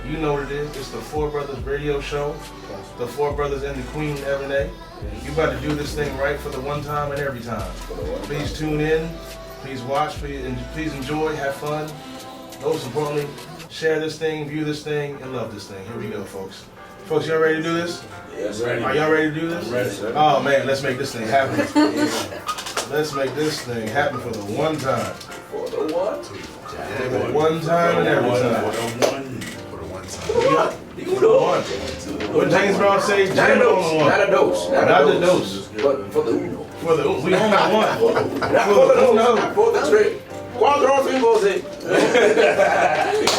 You know what it is. It's the Four Brothers Radio Show. The Four Brothers and the Queen Ebony. You about to do this thing right for the one time and every time. Please tune in. Please watch. Please enjoy. Have fun. Most importantly, share this thing, view this thing, and love this thing. Here we go, folks. Folks, y'all ready to do this? Yes, ready. Are y'all ready to do this? I'm ready, sir. Oh man, let's make this thing happen. Let's make this thing happen for the one time. For the one. For the one time and every time. For the one time. You know One. What James Brown say? Not a Jim on dose. the one. Not a dose. Not the dose. But for the uno. For the we only got one. Not for the uno. Not for the trick. Cuatro, cinco, seis.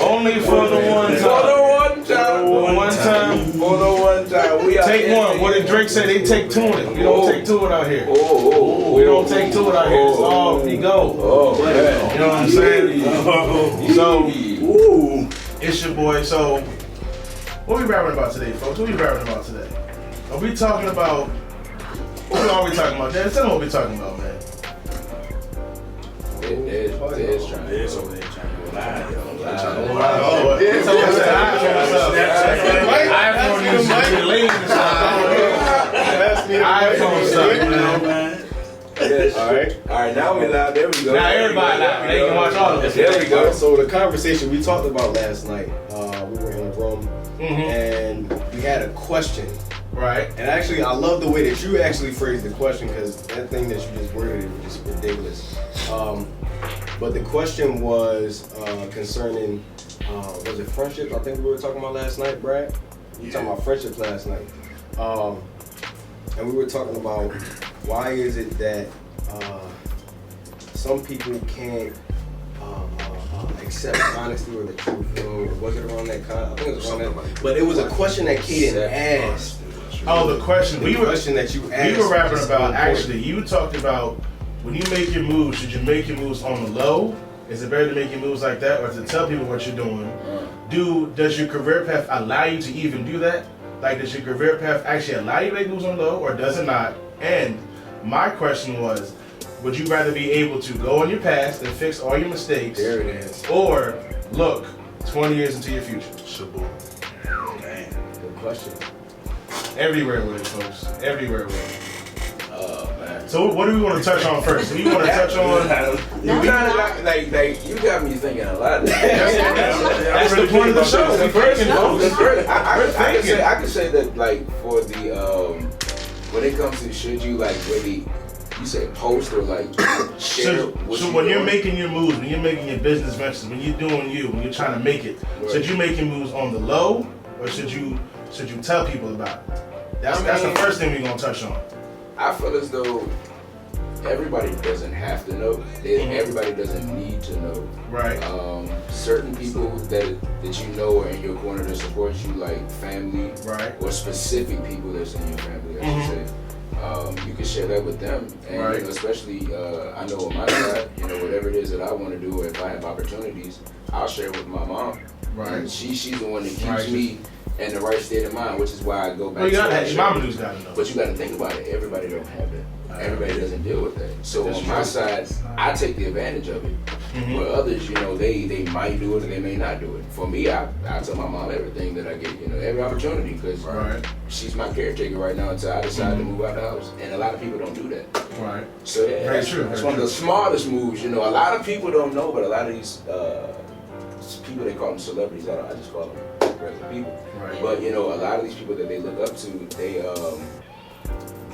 Only for the one For the time. one time. For the one time. For the one time. We are Take one. What did Drake say? They take two in it. We don't take two it out here. Oh. We don't take two it out here. It's all we go. Oh, man. You know what I'm saying? So it's your boy. So what we rapping about today, folks? What we rapping about today? Are we talking about? What are we talking about? Dad, tell them what we talking about, man. There's trying to go live. So what's that? iPhone users be late and stuff. iPhone stuff, man. Yes. All right. Now we live. There we go. Now everybody live. They can watch all of this. There we go. So the conversation we talked about last night, we were in a room and we had a question. Right. And actually, I love the way that you actually phrased the question because that thing that you just worded was just ridiculous. But the question was concerning, was it friendships? I think we were talking about last night, Brad. We were talking about friendships last night. And we were talking about why is it that some people can't accept honesty or the truth. Was it around that kind? I think it was around that. But it was a question that Kaden asked. Oh, the question. The question that you asked. We were rapping is about, important. actually, you talked about when you make your moves, should you make your moves on the low? Is it better to make your moves like that or to tell people what you're doing? Does your career path allow you to even do that? Like, does your career path actually allow you to make moves on the low or does it not? And my question was, would you rather be able to go on your past and fix all your mistakes? There it is. Or look 20 years into your future? Shaboom. Man, good question. Everywhere with it, folks. Everywhere with it. Oh man. So what do we want to touch on first? Do we want to touch on? You kind of like you got me thinking a lot. That's the point of the show. We're thinking, folks. I could say that like for the when it comes to should you like really you say post or like share So what when you're doing? making your moves, when you're making your business ventures, when you're doing you, when you're trying to make it, should you make your moves on the low or should you tell people about it? That's the first thing we're gonna touch on. I feel as though everybody doesn't have to know. Everybody doesn't need to know. Right. Certain people that you know are in your corner to support you, like family, Right. or specific people that's in your family, I should say. You can share that with them, and Right. you know, especially I know on my side, you know, whatever it is that I want to do, or if I have opportunities, I'll share it with my mom. Right. And she's the one that keeps Right. me in the right state of mind, which is why I go back. Well, you to gotta that have, your show. mama news gotta know. But you got to think about it. Everybody don't have that. Everybody doesn't deal with that. So That's on my true. side, I take the advantage of it. For others, you know, they might do it or they may not do it. For me, I tell my mom everything that I get, you know, every opportunity because Right. she's my caretaker right now until I decide to move out the house. And a lot of people don't do that. Right. So yeah, Very that's, true, that's very one true. of the smartest moves. You know, a lot of people don't know, but a lot of these people, they call them celebrities. I just call them regular people. Right. But you know, a lot of these people that they look up to,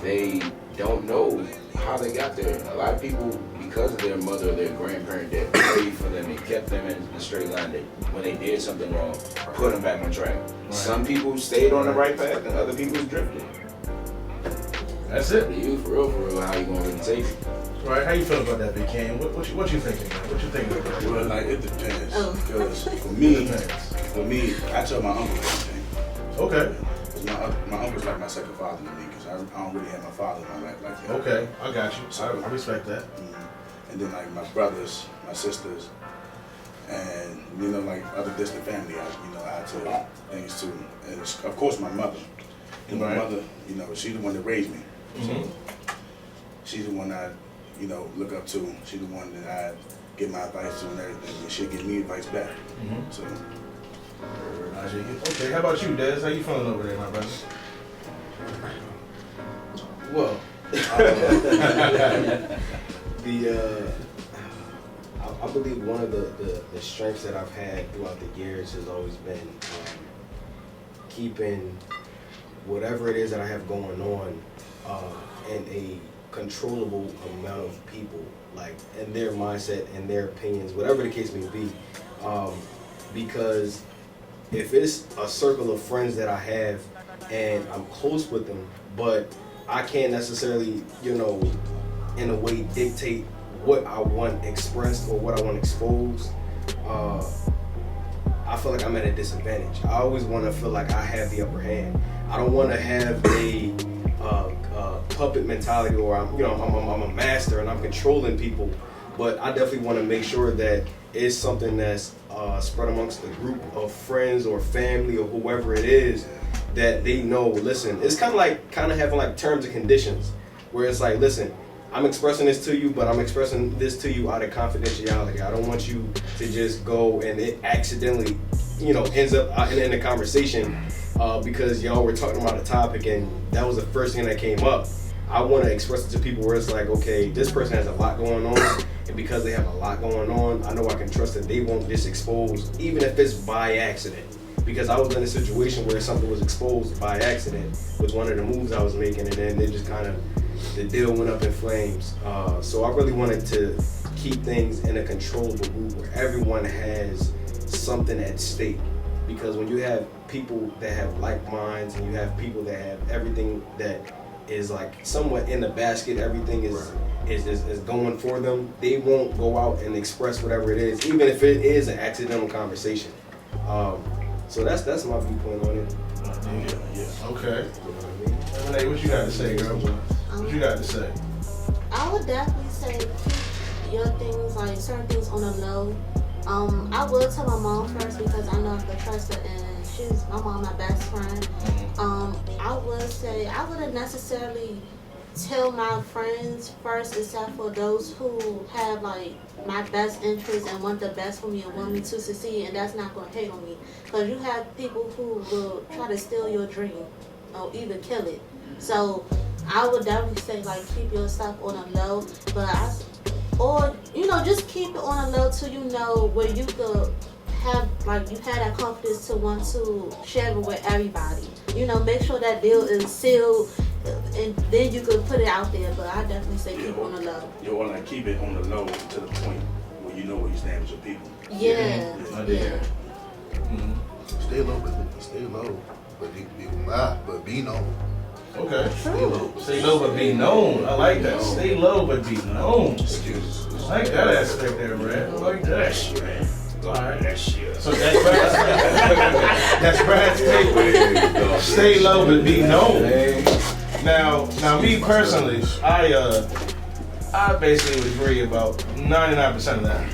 they don't know how they got there. A lot of people, because of their mother or their grandparent that prayed for them and kept them in the straight line, that when they did something wrong, put them back on track. Some people stayed on the right path and other people drifted. That's To it. you, for real, how you gonna really take it? Right. How you feel about that, Big Ken? What you thinking, man? What you thinking about Well, that? like it depends. Oh. Because for Depends. me, I tell my uncle everything. Okay. Because my uncle's like my second father to me. Because I don't really have my father in my life like that. Okay. I got you. I respect that. And then like my brothers, my sisters, and you know like other distant family, I tell things to. And it's, of course my mother. And my Right. mother, you know, she's the one that raised me. Mhm. She's the one I, you know, look up to. She's the one that I give my advice to and everything. And she'll give me advice back. Mhm. So Okay, how about you, Des? How you feeling over there, my brother? Well, I believe one of the strengths that I've had throughout the years has always been keeping whatever it is that I have going on in a controllable amount of people, like in their mindset and their opinions, whatever the case may be. Because if it's a circle of friends that I have and I'm close with them, but I can't necessarily, in a way dictate what I want expressed or what I want exposed, I feel like I'm at a disadvantage. I always want to feel like I have the upper hand. I don't want to have a puppet mentality, or I'm a master and I'm controlling people. But I definitely want to make sure that it's something that's spread amongst the group of friends or family or whoever it is, that they know, listen, it's kind of having like terms and conditions, where it's like, listen, I'm expressing this to you, but I'm expressing this to you out of confidentiality. I don't want you to just go and it accidentally, ends up in a conversation because y'all were talking about a topic and that was the first thing that came up. I want to express it to people where it's like, okay, this person has a lot going on, and because they have a lot going on, I know I can trust that they won't just expose, even if it's by accident. Because I was in a situation where something was exposed by accident with one of the moves I was making, and then they just kind of, the deal went up in flames. So I really wanted to keep things in a controllable group where everyone has something at stake. Because when you have people that have like minds, and you have people that have everything that is like somewhat in the basket, everything is going for them, they won't go out and express whatever it is, even if it is an accidental conversation. So that's my viewpoint on it. Yeah. Okay. Renee, what you got to say, girl? What you got to say? I would definitely say keep your things, like certain things, on the low. I will tell my mom first because I know I can trust her, and she's my mom, my best friend. I would say I wouldn't necessarily tell my friends first, except for those who have like my best interest and want the best for me and want me to succeed, and that's not going to hate on me. Because you have people who will try to steal your dream or even kill it. So I would definitely say like keep your stuff on a low, just keep it on a low till you know where you could have, like, you had that confidence to want to share it with everybody. Make sure that deal is sealed, and then you could put it out there. But I definitely say keep it on the low. You want to keep it on the low to the point where you know where you stand with your people. Yeah. Stay low, but be known. Okay. True. Stay low but be known. I like that. Stay low but be known. I like that aspect there, Brad. I like that. Man. Alright. That shit. So that's Brad's take. Stay low but be known. Now me personally, I basically would agree about 99% of that.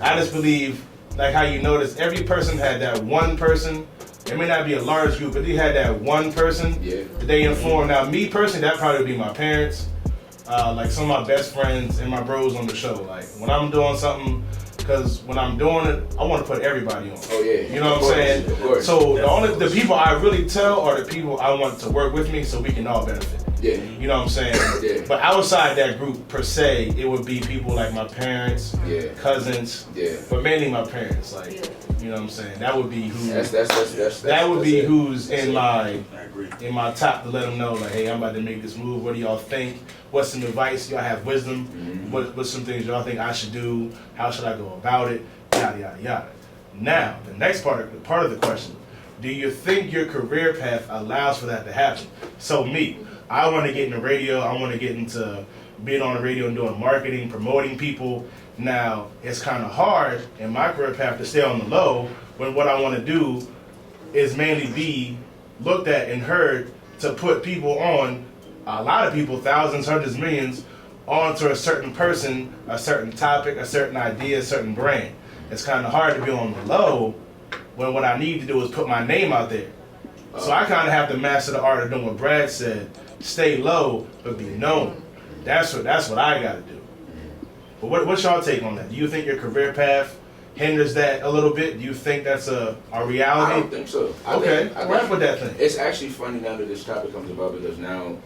I just believe, like how you notice, every person had that one person. It may not be a large group, but they had that one person that they informed. Now, me personally, that probably would be my parents, like some of my best friends and my bros on the show. Like when I'm doing something, because when I'm doing it, I want to put everybody on. Oh yeah. You know what I'm saying? Of course. So the people I really tell are the people I want to work with me, so we can all benefit. Yeah. You know what I'm saying? Yeah. But outside that group per se, it would be people like my parents, cousins, but mainly my parents. Like, you know what I'm saying? That would be who. That would be who's in my top to let them know, like, hey, I'm about to make this move. What do y'all think? What's some advice? Y'all have wisdom? What's some things y'all think I should do? How should I go about it? Yada yada yada. Now, the next part of the question: do you think your career path allows for that to happen? So me, I want to get in the radio. I want to get into being on the radio and doing marketing, promoting people. Now, it's kind of hard in my career path to stay on the low when what I want to do is mainly be looked at and heard to put people on, a lot of people, thousands, hundreds, millions, onto a certain person, a certain topic, a certain idea, a certain brand. It's kind of hard to be on the low when what I need to do is put my name out there. So I kind of have to master the art of doing what Brad said, stay low, but be known. That's what I got to do. But what's y'all take on that? Do you think your career path hinders that a little bit? Do you think that's a I reality? don't think so. I Okay, think rap with that thing. it's actually funny now that this topic comes about because now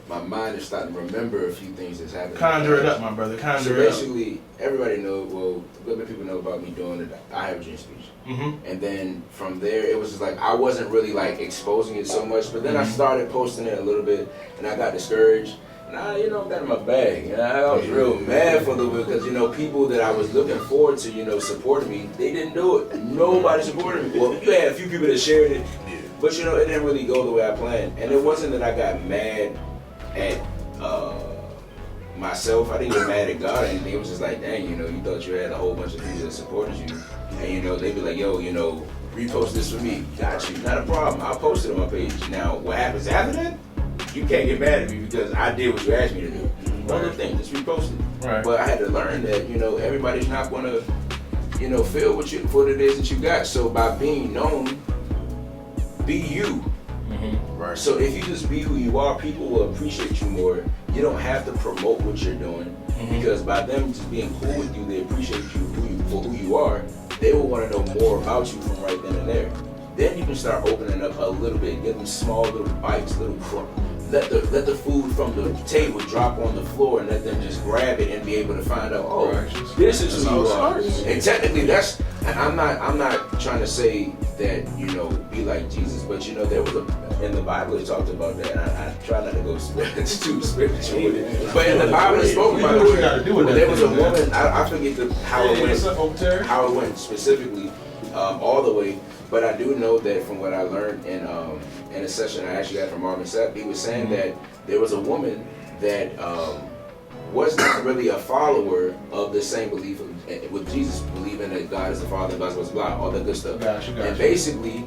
my mind is starting to remember a few things that's happened. Conjure it up, my brother. So Conjure it up. basically, everybody knows, well, a little bit of people know about me doing the I Have a Dream speech. Mm-hmm. And then from there, it was just like, I wasn't really like exposing it so much, but then I started posting it a little bit and I got discouraged. And I, got in my bag. And I was real mad for a little bit because, people that I was looking forward to, supporting me, they didn't do it. Nobody supported me. Well, you had a few people that shared it, but, it didn't really go the way I planned. And it wasn't that I got mad at myself. I didn't get mad at God or anything. It was just like, dang, you thought you had a whole bunch of people that supported you. And, they'd be like, yo, repost this for me. Got you. Not a problem. I'll post it on my page. Now, what happens after that? You can't get mad at me because I did what you asked me to do. One other thing, just repost it. Right. But I had to learn that, everybody's not going to, feel what it is that you got. So by being known, be you. Right. So if you just be who you are, people will appreciate you more. You don't have to promote what you're doing because by them just being cool with you, they appreciate you for who you are. They will want to know more about you from right then and there. Then you can start opening up a little bit, give them small little bites, little let the food from the table drop on the floor and let them just grab it and be able to find out, this is who you are. And technically I'm not trying to say that, be like Jesus, but there was in the Bible it talked about that, and I try not to go too spiritual with it. But in the Bible it spoke about it. There was a woman, I forget how it went specifically, all the way. But I do know that from what I learned in a session I actually got from Marvin Sapp, he was saying that there was a woman that was not really a follower of the same belief with Jesus, believing that God is the Father, blah, blah, blah, all that good stuff. Gotcha. And basically,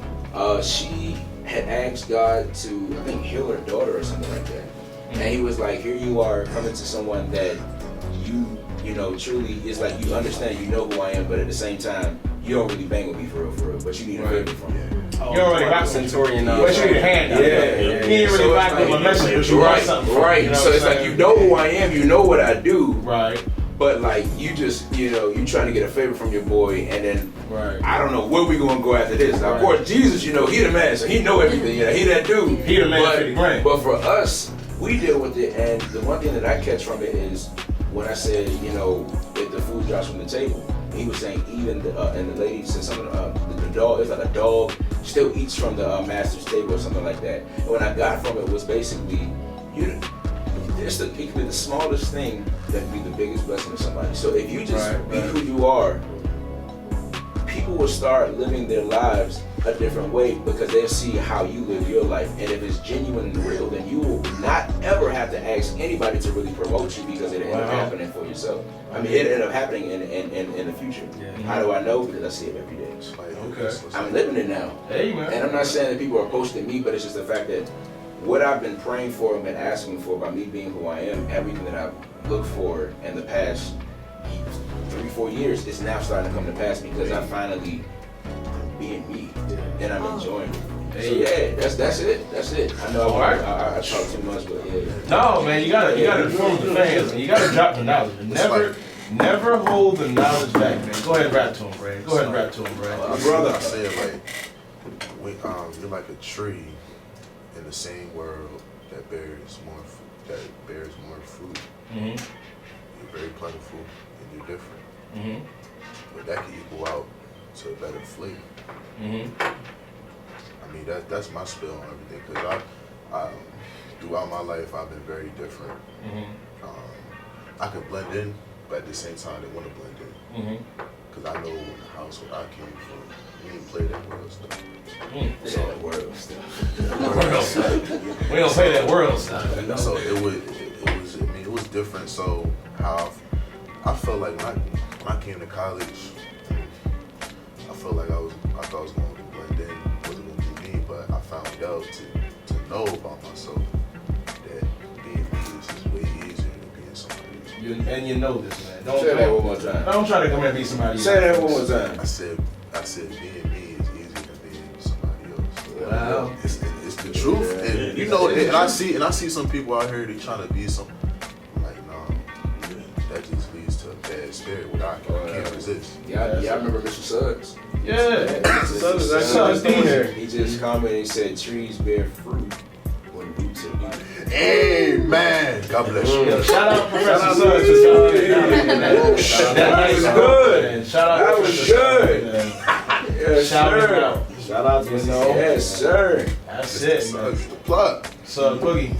she had asked God to, I think, heal her daughter or something like that. And he was like, here you are coming to someone that you truly is like, you understand, you know who I am, but at the same time, you don't really bang with me for real, but you need a favor from me. You already rock Centurion. but you need a hand out. Yeah. You ain't really rock with my message, but you want something. Right. So it's like, you know who I am, you know what I do, Right. but like, you just, you trying to get a favor from your boy, and then, Right. I don't know where we gonna go after this. Now, of course, Jesus, he the man, so he know everything, he that dude. He the man 50 grand. But for us, we deal with it, and the one thing that I catch from it is, when I said, if the food drops from the table, he was saying even and the lady said something, the dog, it's like a dog still eats from the master's table or something like that. And what I got from it was basically, it could be the smallest thing that could be the biggest blessing to somebody. So if you just be who you are, people will start living their lives a different way because they'll see how you live your life. And if it's genuine and real, then you will not ever have to ask anybody to really promote you because it ended up happening for yourself. I mean, it ended up happening in the future. Yeah. How do I know? Because I see it every day. Okay. I'm living it now. Hey, man. And I'm not saying that people are posting me, but it's just the fact that what I've been praying for and been asking for by me being who I am, everything that I've looked for in the past 3-4 years is now starting to come to pass because I finally being me and I'm enjoying it. So yeah, that's it. That's it. I know I talk too much, but yeah. No, man, you gotta inform the fans, and you gotta drop the knowledge. Never hold the knowledge back, man. Go ahead and rap to him, Brad. Go ahead and rap to him, Brad. My brother, I said you're like a tree in the same world that bears more fruit. Mm-hmm. You're very plentiful and you're different. Mm-hmm. But that can equal out to a better flavor. Mm-hmm. I mean, that's my spell on everything, because I throughout my life, I've been very different. Mm-hmm. I can blend in, but at the same time, I didn't want to blend in. Mm-hmm. Because I know the household I came from, we didn't play that world stuff. So that world stuff. We don't play that world stuff. So it was different. So how I felt like when I came to college, I felt like I thought I was going to blend in, wasn't going to be me, but I found out to know about myself that being me is way easier than being somebody else. And you know this, man. Say that one more time. Don't try to come and be somebody else. Say that one more time. I said being me is easier than being somebody else. Wow. It's the truth, and you know, and I see some people out here, they trying to be some. I'm like, nah, that just leads to into a bad spirit where I can't resist. Yeah, I remember Mr. Suggs. Yeah. Suggs Suggs DJ. He just commented, he said, trees bear fruit when roots are deep. Amen. God bless you. Yo, shout out Professor Suggs for coming in. That was good. Man. Shout out That was Professor good. Suggs, man. Yes, Shout him sir. out. Shout out to Yes, sir. That's it, man. It's the plug. So Boogie.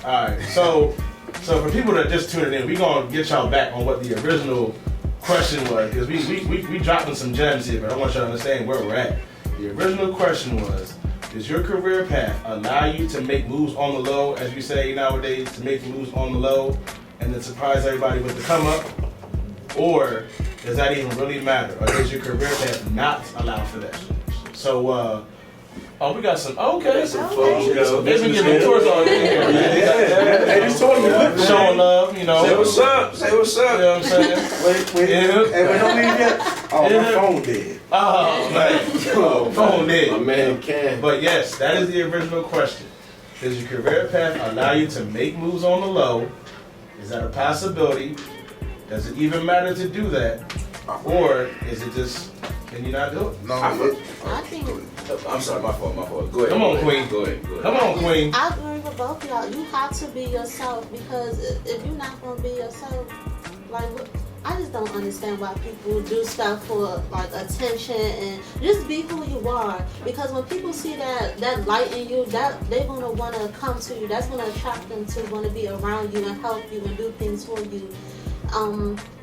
Alright, so for people that just tuning in, we gonna get y'all back on what the original question was, because we dropping some gems here, but I want y'all to understand where we're at. The original question was, does your career path allow you to make moves on the low, as we say nowadays, to make moves on the low and then surprise everybody with the come up? Or does that even really matter? Or does your career path not allow for that? So we got some okay. Some folks, They've been giving tours all year, man. Hey, just told me. Showing love, you know. Say what's up. Say what's You up. know what I'm saying? Wait. Yeah. Hey, we don't leave yet. Oh, my Yeah. phone dead. Oh, man. Phone My dead. man Ken. But yes, that is the original question. Does your career path allow you to make moves on the low? Is that a possibility? Does it even matter to do that? Or is it just, can you not do it? No, I think I'm sorry, my fault. Go ahead. Come on, Queen. Go ahead. Come on, Queen. I agree with both of y'all. You have to be yourself, because if you're not gonna be yourself, like I just don't understand why people do stuff for like attention, and just be who you are. Because when people see that light in you, that they're gonna wanna come to you. That's gonna attract them to wanna be around you and help you and do things for you.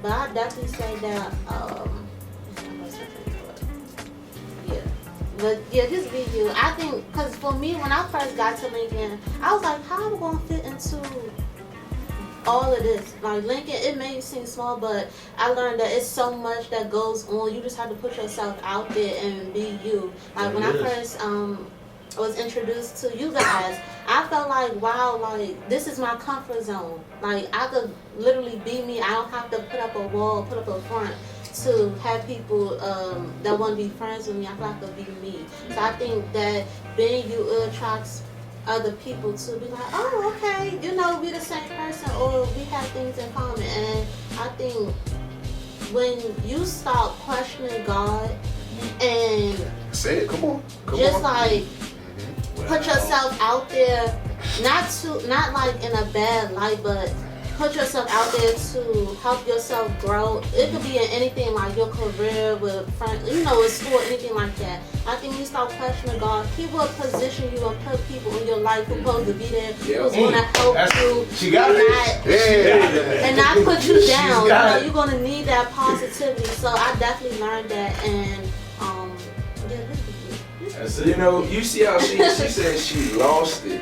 But I definitely say that. But yeah, just be you. I think, because for me, when I first got to Lincoln, I was like, how am I going to fit into all of this? Like, Lincoln, it may seem small, but I learned that it's so much that goes on. You just have to put yourself out there and be you. Like, when I first was introduced to you guys, I felt like, wow, like, this is my comfort zone. Like, I could literally be me. I don't have to put up a wall, put up a front to have people that want to be friends with me. I feel like I could be me. So I think that being you attracts other people to be like, oh, okay, you know, we're the same person, or we have things in common. And I think when you start questioning God and say it. Come on. just like put yourself out there, not like in a bad light, but put yourself out there to help yourself grow. It could be in anything, like your career, with friends, you know, with school, anything like that. I think you start questioning God, He will position you and put people in your life who's supposed to be there, who's going to help you. She got it. And not put you down. You got know, it. you're gonna need that positivity. So I definitely learned that, and That's it. You know, you see how she said she lost it.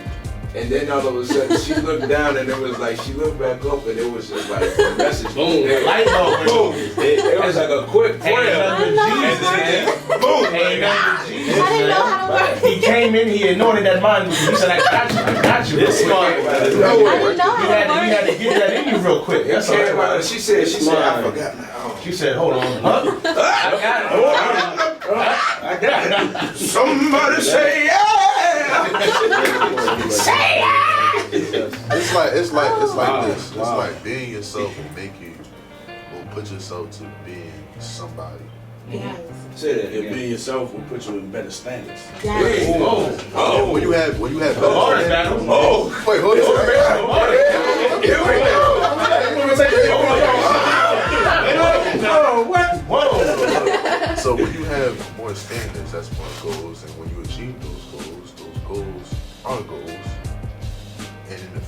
And then all of a sudden she looked down and it was like she looked back up and it was just like a message. Boom. The light bulb. Boom. It was like a quick prayer. I know. Boom. Ain't nothing Jesus, I didn't know how to work. He came in, he anointed that mind. He said, I got you. This smart. I didn't know You how had to to get that in you real quick. That's all. Okay, she said, I forgot now. She said, hold on. Huh? I got it. Somebody say yeah. It's like this. It's Wow. like being yourself will put yourself to being somebody. Yes. Say that If again. being yourself will put you in better standards. Yes. Oh. When you have Hard battle. Oh. wait, hold on. Here we Whoa. So when you have more standards, that's more goals, and when you achieve those goals are goals, and in the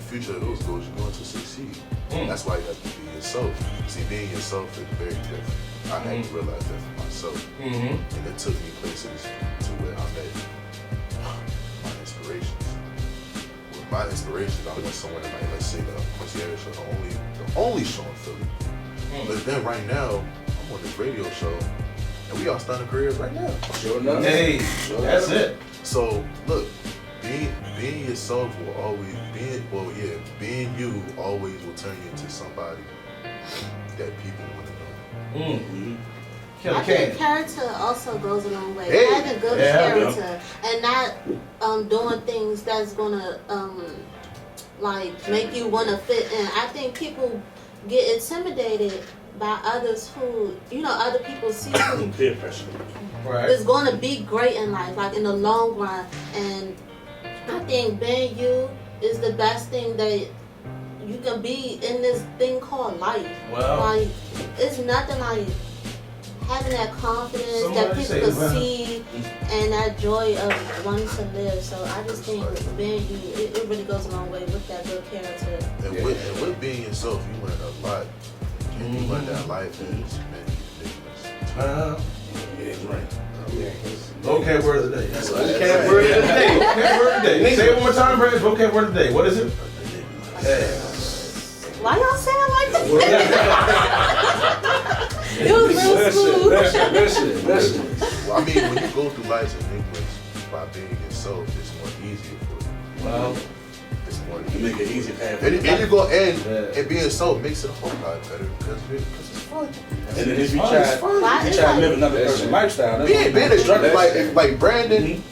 future of those goals, you're going to succeed. That's why you have to be yourself. See, being yourself is very different. I had to realize that for myself, and it took me places to where I met my inspirations. With my inspirations, I went somewhere like, let's say, the Quincy show, the only show in Philly. But then right now, I'm on this radio show, and we all starting careers right now. Sure enough. Hey, that's it. So look, being yourself will always being you always will turn you into somebody that people want to know. Killer I think Kane. character also goes a long way. Hey. Having good character and not doing things that's gonna like make you wanna fit in. I think people get intimidated by others who, other people see who Peer pressure. Right. is going to be great in life, like in the long run. And I think being you is the best thing that you can be in this thing called life. Well. Like, it's nothing like having that confidence that Somebody people say, can well. see and that joy of wanting to live. So I just think being you, it really goes a long way with that good character. And with being yourself, you learn a lot. And you learn that life is ridiculous. Yeah, right. Vocab word of the day. That's what it is. Vocab word of the day. Vocab word of the day. Say it one more time, Brad. Vocab word of the day. What is it? Why y'all saying like that? It was real smooth. Listen. Well, I mean, when you go through life in English by being yourself, it's more easier for you. Well, It's more You easier. make it easy path. And you go and being so makes it a whole lot better because it's fun. And then if you It's try, fun. Why if is you try to like- live another person's lifestyle, that's Being gonna be instructed stressful. like Brandon,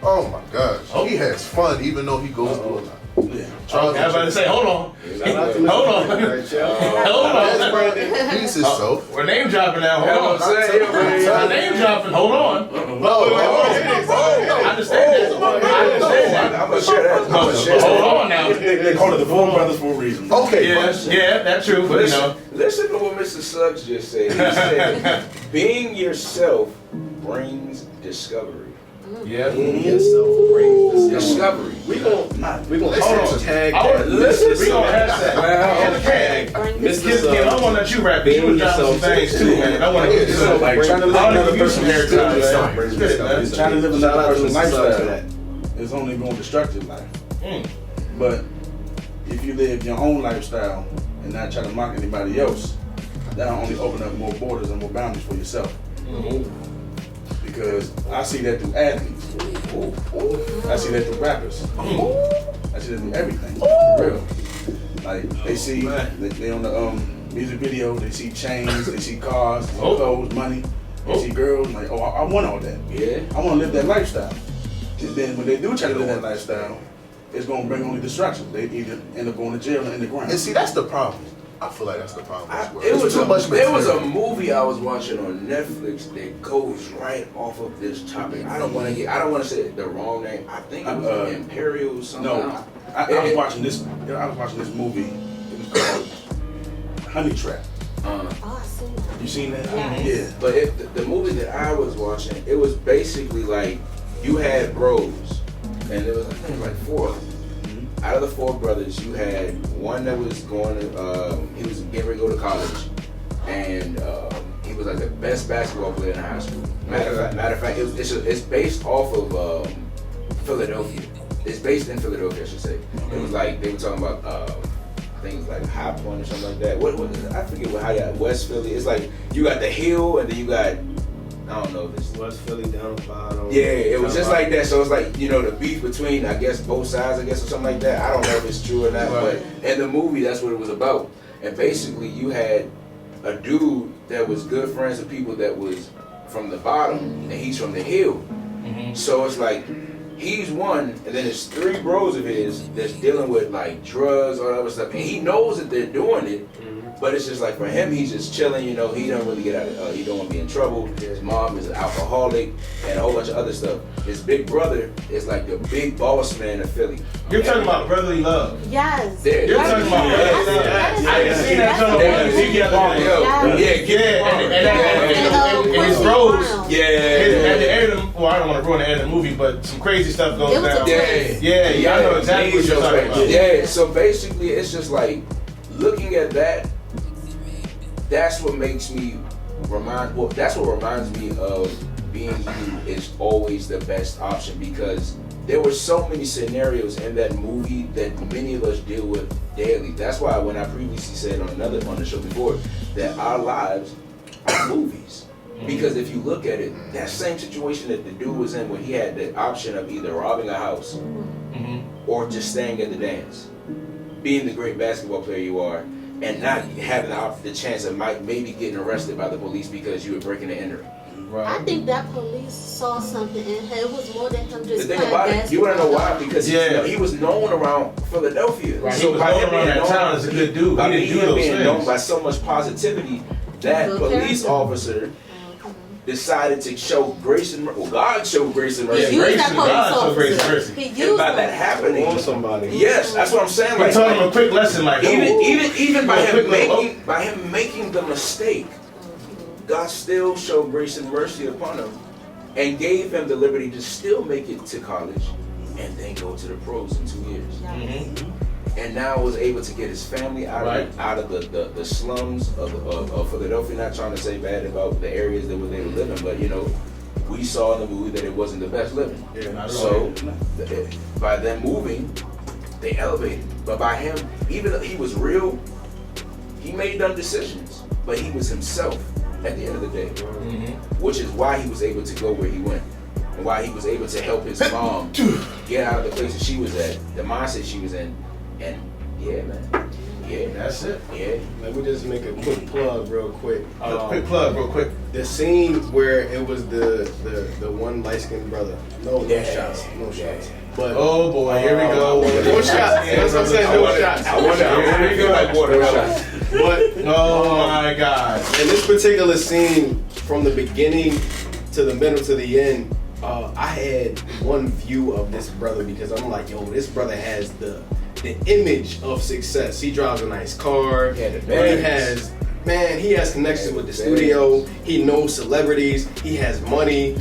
oh my gosh, Oh. he has fun even though he goes through a lot. Yeah. okay, I was about to say, hold on. Shout out to Mr. Hold on. Right, y'all. Hold Yes, on. Brandon, he's himself. We're name dropping now. Yeah, Hold I'm on. saying, I'm name dropping. Hold on. I understand that. I understand that. I'm gonna share that. I'm gonna share Hold that. on now. They call it the Four Brothers for a reason. Okay, Yeah, that's true. But Listen to what Mr. Suggs just said. He said, being yourself brings discovery. yeah. Being yourself brings Discovery. We gon' Hold on. tag I that. want listen. We gonna have that. Well, Okay. Bring Mr. Kids, I want to let you rap. You was dropping some things too, man. I want to get So, like, trying to live I want to another give you some person's airtime, man. Brings Spit it, discovery. man. Trying to live Shout another out to person's Mr. Suggs for lifestyle that. is only going to destruct your life. Mm. But if you live your own lifestyle and not try to mock anybody else, that'll only open up more borders and more boundaries for yourself. Because I see that through athletes. I see that through rappers. I see that through everything. For real. Like they see, they on the music video, they see chains, they see cars, they see clothes, money. They see girls, like, oh, I want all that. Yeah. I want to live that lifestyle. And then when they do try to live that lifestyle, it's going to bring only destruction. They either end up going to jail or in the ground. And see, that's the problem. I feel like that's the problem. There was too much there was a material. movie I was watching on Netflix that goes right off of this topic. I don't want to say the wrong name. I think it was Imperial something. No, I was watching this. I was watching this movie. It was called Honey Trap. Oh, I see that. You seen that? Yes. Yeah. But the movie that I was watching, it was basically like you had bros, and there was I think like four of them. Out of the four brothers, you had one that was going to, he was getting ready to go to college, and he was like the best basketball player in high school. Matter of fact, it's based off of Philadelphia. It's based in Philadelphia, I should say. It was like they were talking about I think it's like High Point or something like that. What is it? I forget how you got West Philly. It's like you got the hill, and then you got I don't know this. West Philly down the bottom. Yeah, it was just like that. So it's like, the beef between, I guess, both sides, I guess, or something like that. I don't know if it's true or not, but in the movie, that's what it was about. And basically, you had a dude that was good friends with people that was from the bottom, and he's from the hill. So it's like, he's one, and then there's three bros of his that's dealing with, like, drugs, all that other stuff. And he knows that they're doing it. But it's just like for him, he's just chilling, he don't really get out of, he don't want to be in trouble. His mom is an alcoholic and a whole bunch of other stuff. His big brother is like the big boss man of Philly. You're talking about brotherly love. Yes. You're talking about brotherly love. I didn't see that show. And his bros. At the end of the, well, I don't want to ruin the end of the movie, but some crazy stuff goes It was down. a twist. Yeah, I know exactly what you're talking about. Yeah, so basically it's just like, looking at that, that's what makes me that's what reminds me of being you is always the best option, because there were so many scenarios in that movie that many of us deal with daily. That's why when I previously said on the show before that our lives are movies. Because if you look at it, that same situation that the dude was in, where he had the option of either robbing a house or just staying at the dance, being the great basketball player you are, and not having the chance of maybe getting arrested by the police because you were breaking and entering. I think that police saw something in him. It was more than him The just thing playing about it, you wanna know why? basketball. Because he was known around Philadelphia. Right, he was by known him around being that known- town as a good dude. By He didn't do him those being known things. by so much positivity, that Good police character. officer decided to show grace and mercy. Well, God showed grace and mercy. Yeah, Use grace that and police God showed grace and officer. mercy. He And used by that them. happening, On somebody. yes, that's what I'm saying. He Like, taught him a quick lesson, like even by Oh, quick him little- making the mistake, God still showed grace and mercy upon him, and gave him the liberty to still make it to college, and then go to the pros in 2 years. Mhm. And now was able to get his family out of the slums of Philadelphia. Not trying to say bad about the areas that they were living, but you know, we saw in the movie that it wasn't the best living. Yeah, not at So by them moving, they elevated. But by him, even though he was real, he made dumb decisions, but he was himself at the end of the day, which is why he was able to go where he went. And why he was able to help his mom get out of the place that she was at, the mindset she was in. And yeah, man. Yeah. That's it. Yeah. Let me just make a quick plug real quick. Quick plug, real quick. The scene where it was the one light skinned brother. No shots. No shots. But Oh boy, here we go. no shots. That's what I'm saying. No shots. Here we go. No shots. But Oh my God. in this particular scene, from the beginning to the middle to the end, I had one view of this brother because I'm like, yo, this brother has the image of success. He drives a nice car. Yeah, the He has connections with the studio. He knows celebrities. He has money.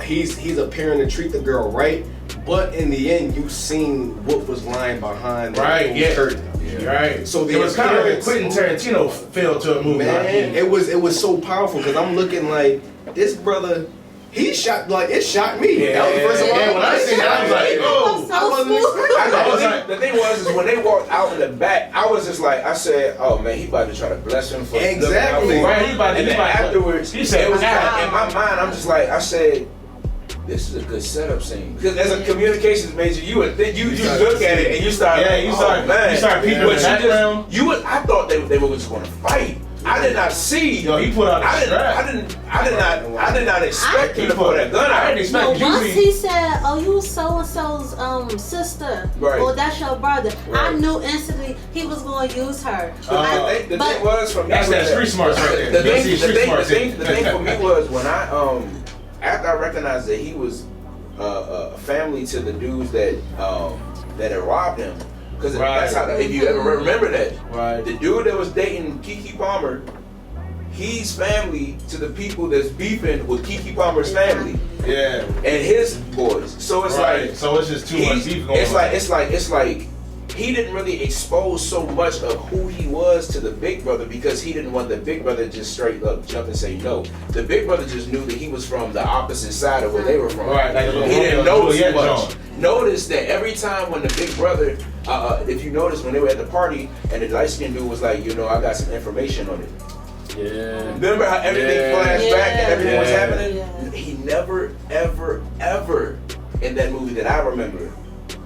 He's appearing to treat the girl right. But in the end, you seen what was lying behind Right, yeah. curtain. Right. So the it was kind of like a appearance- Quentin Tarantino feel to a movie. Man, it was so powerful because I'm looking like this brother. He shot like it shocked me. Yeah, That was the first time yeah, when I seen that, I was like, oh. So I wasn't smooth. expecting I was that. like- The thing was, is when they walked out in the back, I was just like, I said, oh man, he about to try to bless him for Exactly. looking out for him. Right, he about to- And he then about to- afterwards, he said, it was "Ah." like, in my mind, I'm just like, I said, this is a good setup scene. Because as a communications major, you would think you just look at it and you start, Yeah, you start- man. you start peeping But the background. I thought they were just going to fight. I did not see. Yo, he put out a strap. I did not expect him to pull that gun I out. didn't No, expect once usually. he said, "Oh, you so and so's sister," Right. or "That's your brother," I Right. knew instantly he was going to use her. The thing was from That's that street smarts right there. The You thing, see the street thing, the smarts thing, in. the thing for me was when I after I recognized that he was family to the dudes that had robbed him, because that's how. If you ever remember that, Right. the dude that was dating Keke Palmer, he's family to the people that's beefing with Keke Palmer's family Yeah. and his boys. So it's Right. like So it's just too much beef going it's on. like he didn't really expose so much of who he was to the big brother because he didn't want the big brother to just straight up jump and say no. The big brother just knew that he was from the opposite side of where they were from. Right, like a little He didn't Romeo know too Juliet much. joint. Notice that every time when the big brother, if you notice when they were at the party and the light skinned dude was like, I got some information on it. Yeah. Remember how everything Yeah. flashed back and everything was Yeah. happening? Yeah. He never, ever, ever in that movie that I remember,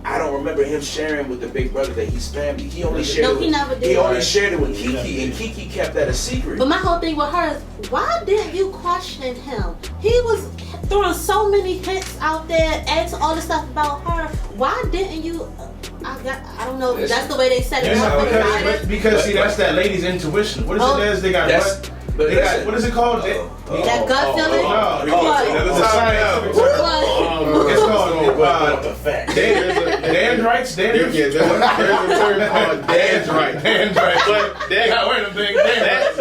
I don't remember him sharing with the big brother that he's family. He only shared No, it he with, never did. he only shared it with Keke, and Keke kept that a secret. But my whole thing with her is, why didn't you question him? He was throwing so many hints out there, asking all this stuff about her. Why didn't you? I don't know. Listen. That's the way they set it Yeah, up for the because, writers. because see, that's that lady's intuition. What is Oh. it? Is they got That's- what? but They got, listen. what is it called? That gut feeling. No, What? it's a scientific term. What? It's called fact. dendrites. There's a term called dendrite. Dendrites. But They got one of them things. Dendrites.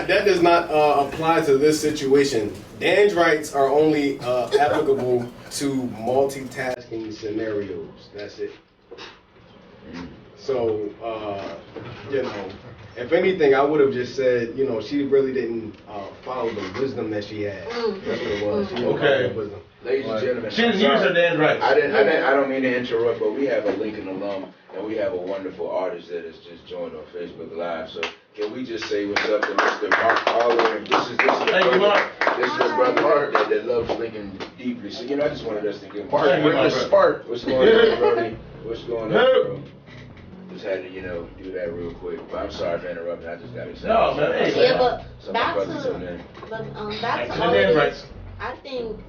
that does not apply to this situation. Dendrites are only applicable to multitasking scenarios. That's it. So, if anything, I would have just said, she really didn't follow the wisdom that she had. That's what it was. She didn't follow Okay. the wisdom. Ladies and gentlemen, She didn't use her dendrites. I don't mean to interrupt, but we have a Lincoln alum and we have a wonderful artist that has just joined on Facebook Live. So can we just say what's up to Mr. Mark Holler? This is Thank you, Mark. This is a brother that loves Lincoln deeply. So I just wanted us to give Thank you, Mark my the brother. spark. What's going on, Brody? What's going on, bro? Just had to, do that real quick. But I'm sorry for interrupting. I just got excited. No, man, hey, Yeah, but So back my brother to tuned in. back to Hey, all to the of right. this. I think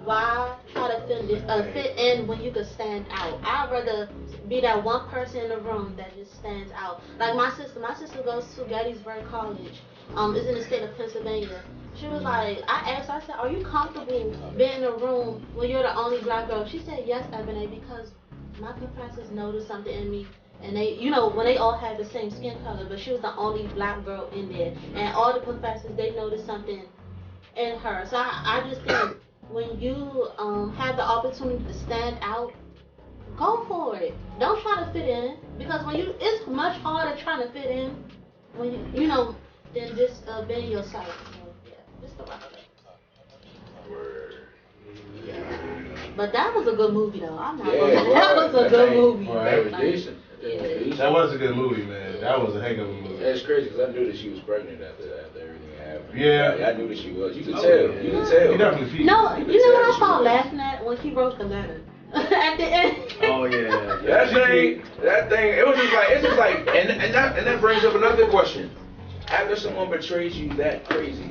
why try to fit in when you could stand out? I'd rather be that one person in the room that just stands out. Like my sister goes to Gettysburg College. It's in the state of Pennsylvania. She was like, I asked her, I said, are you comfortable being in a room when you're the only black girl? She said, yes, Ebony, because my professors noticed something in me. And they, when they all had the same skin color, but she was the only black girl in there. And all the professors, they noticed something in her. So I just think when you have the opportunity to stand out, go for it. Don't try to fit in, because it's much harder trying to fit in when than just being yourself. So, yeah, just the right way. But that was a good movie, though. I'm not gonna. That was a good movie. That was Like, decent. yeah. That was a good movie, man. That was a heck of a movie. That's crazy because I knew that she was pregnant after everything happened. Yeah. I knew that she was. You could tell. Yeah. You could tell. He definitely featured. No, you know what I started laughing at when he wrote the letter at the end. Oh yeah. That thing, it's just like, and that brings up another question. After someone betrays you that crazy,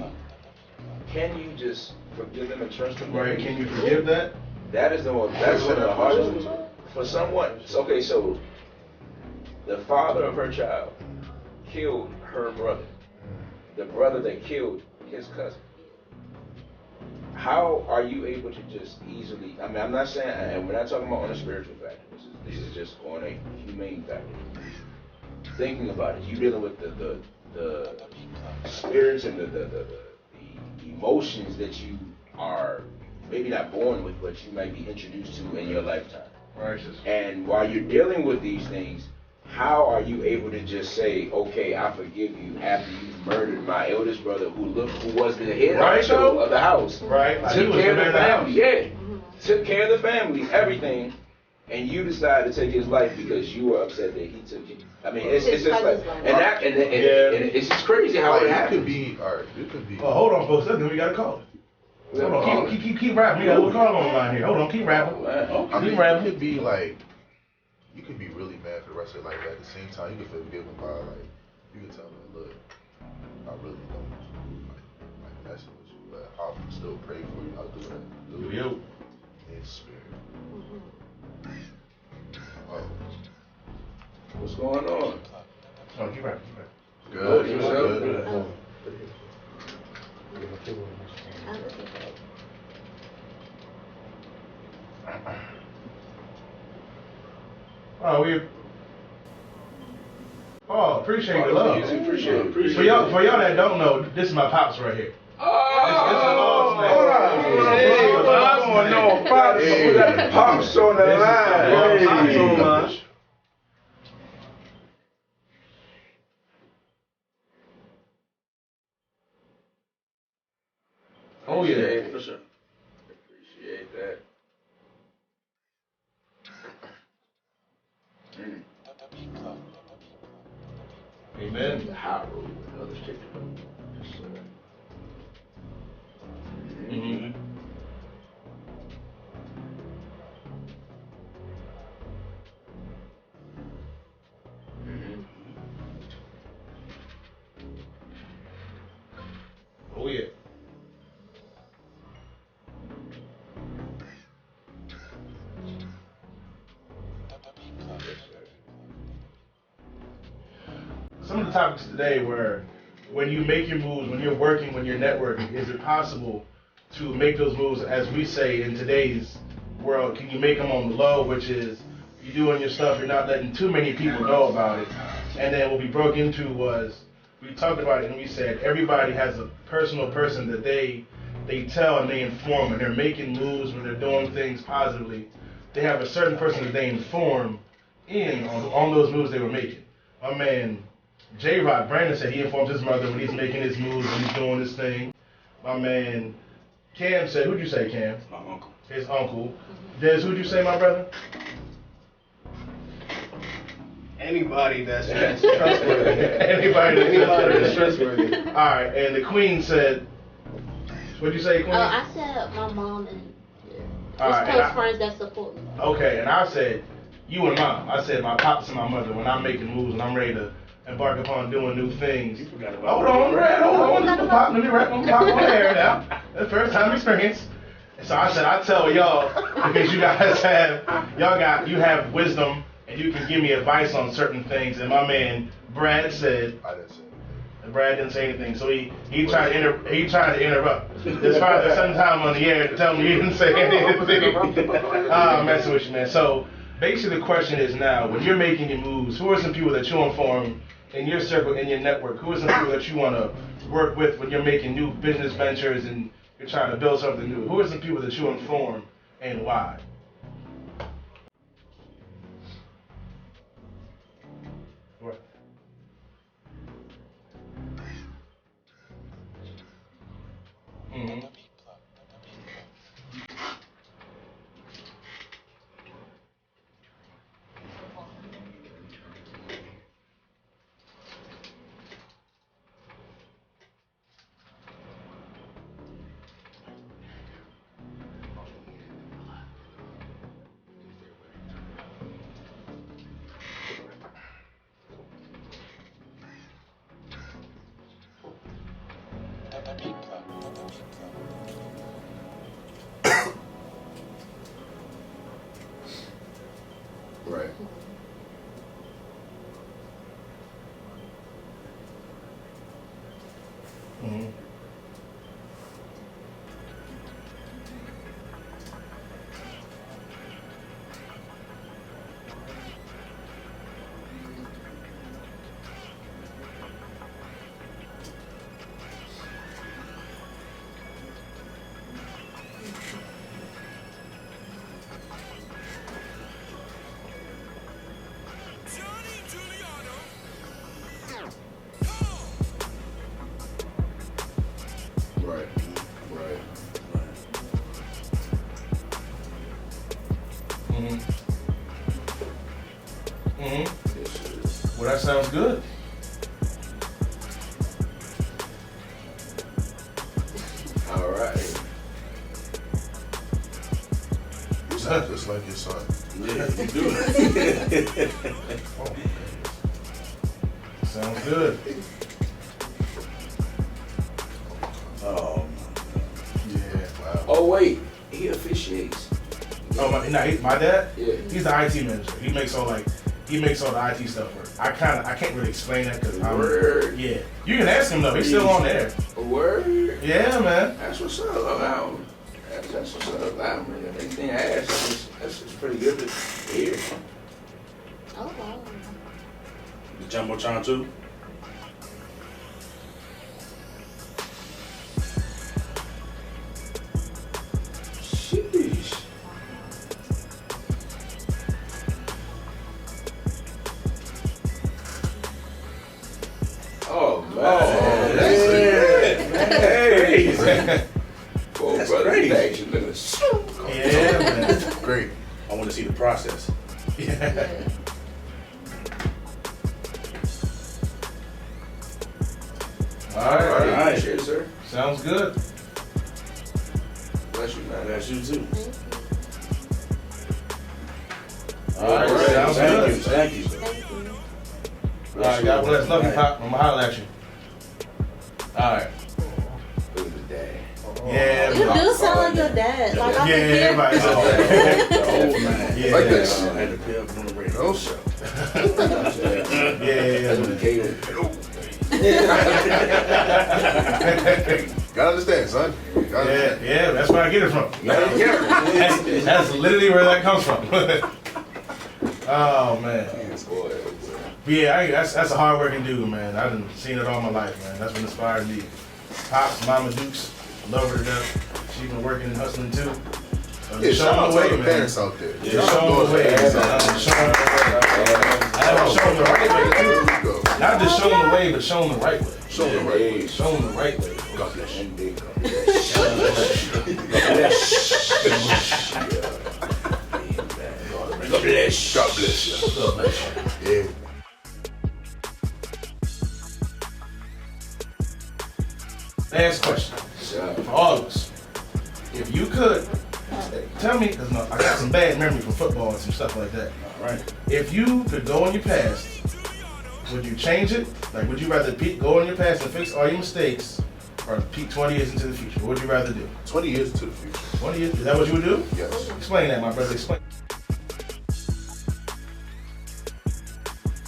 can you just forgive them and trust them? Right? Can you forgive that? That's one of the hardest for someone. Okay, so the father of her child killed her brother, the brother that killed his cousin. How are you able to just easily? I mean, I'm not saying, and we're not talking about on a spiritual factor. This is just on a humane factor. Thinking about it, you dealing with the spirits and the emotions that you are maybe not born with, but you might be introduced to in your lifetime. Righteous. And while you're dealing with these things, how are you able to just say, okay, I forgive you after you murdered my eldest brother who was the head Right, honcho though? of the house? Right. Like, he Took was care of the the man of family, the house. yeah. Took care of the family, everything, and you decided to take his life because you were upset that he took it. I mean, it's just like, and it's just crazy how Like, it you happens. could be, alright, you could be. Oh, hold on, folks. Then we got a call. Hold on, keep rapping. We got a little call on the line here. Hold on, keep rapping. I mean, Keep rapping. you could be like, you could be really mad for the rest of your life, but at the same time, you could forgive him by like, you can tell him, look, I really don't like messing with you, but I'll still pray for you. I'll do what I do Yo. in spirit. What's going on? Oh, keep rapping. Good. yourself? Good. Oh, appreciate the love. Appreciate it. For y'all that don't know, this is my pops right here. Oh, hold on. Hey, Pops, I know, Pops. Hey. We got the Pops on the This is line. Pops Hey. on the line. Oh yeah. Appreciate it, for sure. Appreciate that. Amen. The high road, another stick to go. Yes, sir. Mm-hmm. Oh yeah. Some of the topics today were when you make your moves, when you're working, when you're networking, is it possible to make those moves, as we say in today's world? Can you make them on the low, which is you're doing your stuff, you're not letting too many people know about it. And then what we broke into was, we talked about it and we said everybody has a personal person that they tell and they inform, and they're making moves when they're doing things positively. They have a certain person that they inform on those moves they were making. My man J-Rock Brandon said he informs his mother when he's making his moves, when he's doing his thing. My man Cam said, who'd you say, Cam? My uncle. His uncle. Des, who'd you say, my brother? Anybody that's trustworthy. Anybody Anybody that's trustworthy. Alright, and the Queen said, what'd you say, Queen? I said my mom and Alright, close friends that support me. okay, and I said, you and mom. I said my pops and my mother. When I'm making moves and I'm ready to embark upon doing new things. Hold on, Brad. Hold on. Let me pop my hair now. That's first time experience. So I said I tell y'all because you guys have wisdom and you can give me advice on certain things. And my man Brad said. I didn't say. Brad didn't say anything, so he tried to interrupt. His father sometime on the air to tell me he didn't say anything. I'm messing with you, man. So basically, the question is now: when you're making your moves, who are some people that you inform in your circle, in your network? Who are some people that you want to work with when you're making new business ventures and you're trying to build something new? Who are some people that you inform and why? What? Mm-hmm. Right. Mm-hmm. Right. Right. Mm-hmm. Mm-hmm. Yes, sir. Well, that sounds good. All right. You sound just like your son. Yeah, you do. Sounds good. Yeah. Wow. Oh wait, he officiates. Oh my dad? Yeah. He's the IT manager. He makes all the IT stuff work. I can't really explain that because Word. yeah. You can ask him though. He's still on there. Word. Yeah, man. That's what's up. That's what's up. Anything I ask, that's pretty good to hear. Oh wow. The Jumbotron too? Sheesh. Oh man. That's Hey. crazy. Full That's brother crazy. action in the Yeah, man. Great. I want to see the process. Yeah. All right. Alright. Cheers, sir. Sounds good. Bless you, man. That's you too. Thank you. All right. Sounds Thank good. you. Thank you. Thank you. All right. God bless. Love you, Pop. I'm gonna holler at you. All right. Look at the dad. Yeah. You man. do sound like your dad. Like I Yeah, can hear. everybody said that. The old man. Yeah. Like I this. had to pay up on the radio. No show. Yeah. That's what the K. Gotta understand, son. Gotta Yeah, understand. yeah, that's where I get it from. Yeah. That's literally where that comes from. Oh man. Boy, But yeah, that's a hard-working dude, man. I done seen it all my life, man. That's what inspired me. Pops, Mama Dukes, love her to death. She been working and hustling too. So Yeah, just shout show out them to the all way, the man. parents out there. Just show them the way, man. I'm show them the way. I'm show them the right way There too. you go. Not just show them the way, but show them the right way. Show them the right way. Show them the right way. God bless you. and big. God bless. God bless you. Yeah. Last question So, for all of us. If you could tell me, because I got some bad memory from football and some stuff like that. All right. If you could go in your past, would you change it? Like, would you rather go in your past and fix all your mistakes, or peek 20 years into the future? What would you rather do? 20 years to the future. 20 years? Is that what you would do? Yes. Explain that, my brother. Explain.